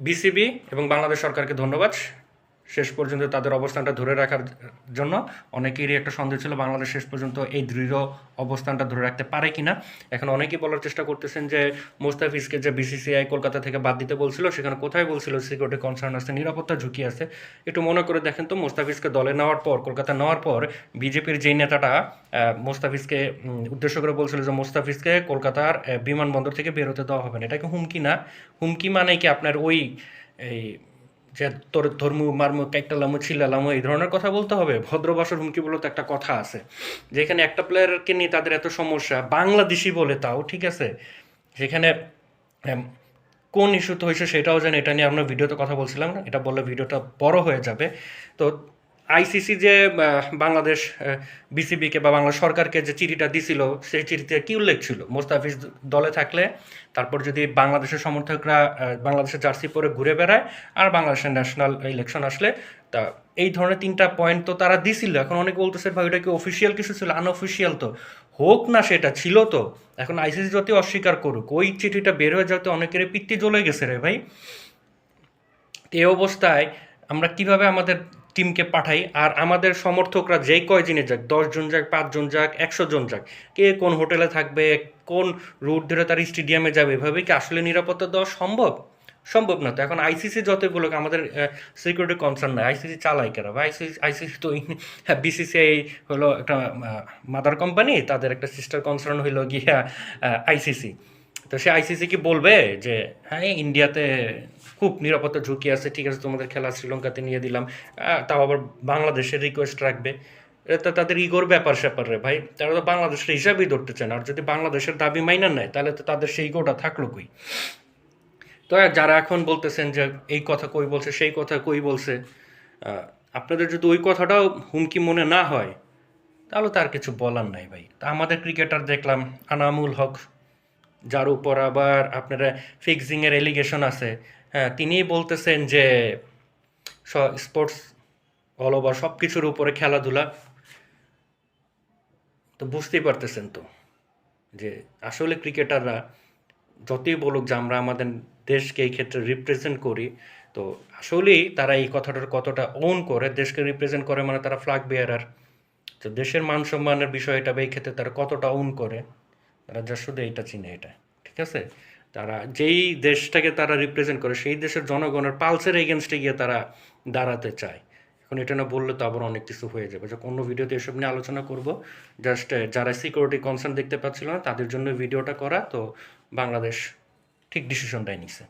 BCB এবং বাংলাদেশ সরকারকে ধন্যবাদ। শেষ পর্যন্ত তাদের অবস্থানটা ধরে রাখার জন্য অনেকেরই একটা সন্দেহ ছিল বাংলাদেশ শেষ পর্যন্ত এই দৃঢ় অবস্থানটা ধরে রাখতে পারে কিনা। এখন অনেকেই বলার চেষ্টা করতেছেন যে মোস্তাফিজকে যে বিসিসিআই কলকাতা থেকে বাদ দিতে বলছিল, সেখানে কোথায় বলছিল সিকিউরিটি কনসার্ন আছে, নিরাপত্তা ঝুঁকি আছে। একটু মনে করে দেখেন তো, মোস্তাফিজকে দলে নেওয়ার পর, কলকাতা নেওয়ার পর বিজেপির যেই নেতাটা মোস্তাফিজকে উদ্দেশ্য করে বলছিল যে মোস্তাফিজকে কলকাতার বিমানবন্দর থেকে বেরোতে দেওয়া হবে না, এটা কি হুমকি না? হুমকি মানে কি আপনার ওই এই যে তোর ধর্মু মারমু কাইটালামু ছিলালামু এই ধরনের কথা বলতে হবে? ভদ্রভাষার হুমকি বলে তো একটা কথা আছে। যেখানে একটা প্লেয়ারকে নিয়ে তাদের এত সমস্যা, বাংলাদেশি বলে তাও ঠিক আছে, সেখানে এম, কোন ইস্যুতে হয়েছে সেটাও জানি। এটা নিয়ে আমরা ভিডিওতে কথা বলছিলাম না, এটা বললে ভিডিওটা বড় হয়ে যাবে। তো আইসিসি যে বাংলাদেশ বিসিবিকে বা বাংলা সরকারকে যে চিঠিটা দিছিল, সেই চিঠিতে কি উল্লেখ ছিল? মোস্তাফিজ দলে থাকলে তারপর যদি বাংলাদেশের সমর্থকরা বাংলাদেশের জার্সি পরে ঘুরে বেড়ায়, আর বাংলাদেশের ন্যাশনাল ইলেকশন আসলে, তা এই ধরনের 3টা পয়েন্ট তো তারা দিছিল। এখন অনেকে বলতেছে ভাই ওটা কি অফিসিয়াল কিছু ছিল? আনঅফিসিয়াল তো হোক না, সেটা ছিল তো। এখন আইসিসি যত অস্বীকার করুক, ওই চিঠিটা বের হয়ে যাতে অনেকের পিত্তি জ্বলে গেছে রে ভাই। এই অবস্থায় আমরা কিভাবে আমাদের টিমকে পাঠাই? আর আমাদের সমর্থকরা যেই কয়জনে যাক, 10 জন যাক, 5 জন যাক, 100 জন যাক, কে কোন হোটেলে থাকবে, কোন রুট ধরে তার স্টেডিয়ামে যাবে, এভাবে কি আসলে নিরাপত্তা দেওয়া সম্ভব? সম্ভব না তো। এখন আইসিসি যতগুলো আমাদের সিকিউরিটি কনসার্ন নাই, আইসিসি চালাই কেন ভাই? আইসিসি তো বিসিসিআই হলো একটা মাদার কোম্পানি, তাদের একটা সিস্টার কনসার্ন হইলো গিয়া আইসিসি। তো সে আইসিসি কি বলবে যে হ্যাঁ ইন্ডিয়াতে খুব নিরাপত্তা ঝুঁকি আছে, ঠিক আছে তোমাদের খেলা শ্রীলঙ্কাতে নিয়ে দিলাম, তাও আবার বাংলাদেশের রিকোয়েস্ট রাখবে? এটা তো তাদের ইগোর ব্যাপার স্যাপার রে ভাই। তারা তো বাংলাদেশের হিসাবেই ধরতে চায় না। আর যদি বাংলাদেশের দাবি মাইনা নেয়, তাহলে তো তাদের সেই ইগোটা থাকলো কই? তো যারা এখন বলতেছেন যে এই কথা কই বলছে, সেই কথা কই বলছে, আপনাদের যদি ওই কথাটাও হুমকি মনে না হয়, তাহলে তার কিছু বলার নাই ভাই। তা আমাদের ক্রিকেটার দেখলাম আনামুল হক, যার উপর আবার আপনারা ফিক্সিংয়ের এলিগেশন আছে, হ্যাঁ তিনিই বলতেছেন যে স্পোর্টস অল ওভার সব কিছুর উপরে খেলাধুলা। তো বুঝতেই পারতেছেন তো যে আসলে ক্রিকেটাররা যতই বলুক যে আমরা আমাদের দেশকে এই ক্ষেত্রে রিপ্রেজেন্ট করি, তো আসলেই তারা এই কথাটার কতটা ওন করে, দেশকে রিপ্রেজেন্ট করে মানে তারা ফ্ল্যাগ বেয়ারার। তো দেশের মান সম্মানের বিষয়টা বা এই ক্ষেত্রে তারা কতটা ওন করে, তারা যা শুধু এইটা চিনে এটা, ঠিক আছে? তারা যেই দেশটাকে তারা রিপ্রেজেন্ট করে, সেই দেশের জনগণের পালসের এগেনস্টে গিয়ে তারা দাঁড়াতে চায়। এখন এটা না বললে তো আবার অনেক কিছু হয়ে যাবে। যে অন্য ভিডিওতে এসব নিয়ে আলোচনা করব। জাস্ট যারা সিকিউরিটি কনসার্ন দেখতে পাচ্ছিল না, তাদের জন্য ভিডিওটা করা। তো বাংলাদেশ ঠিক ডিসিশনটাই নিছে।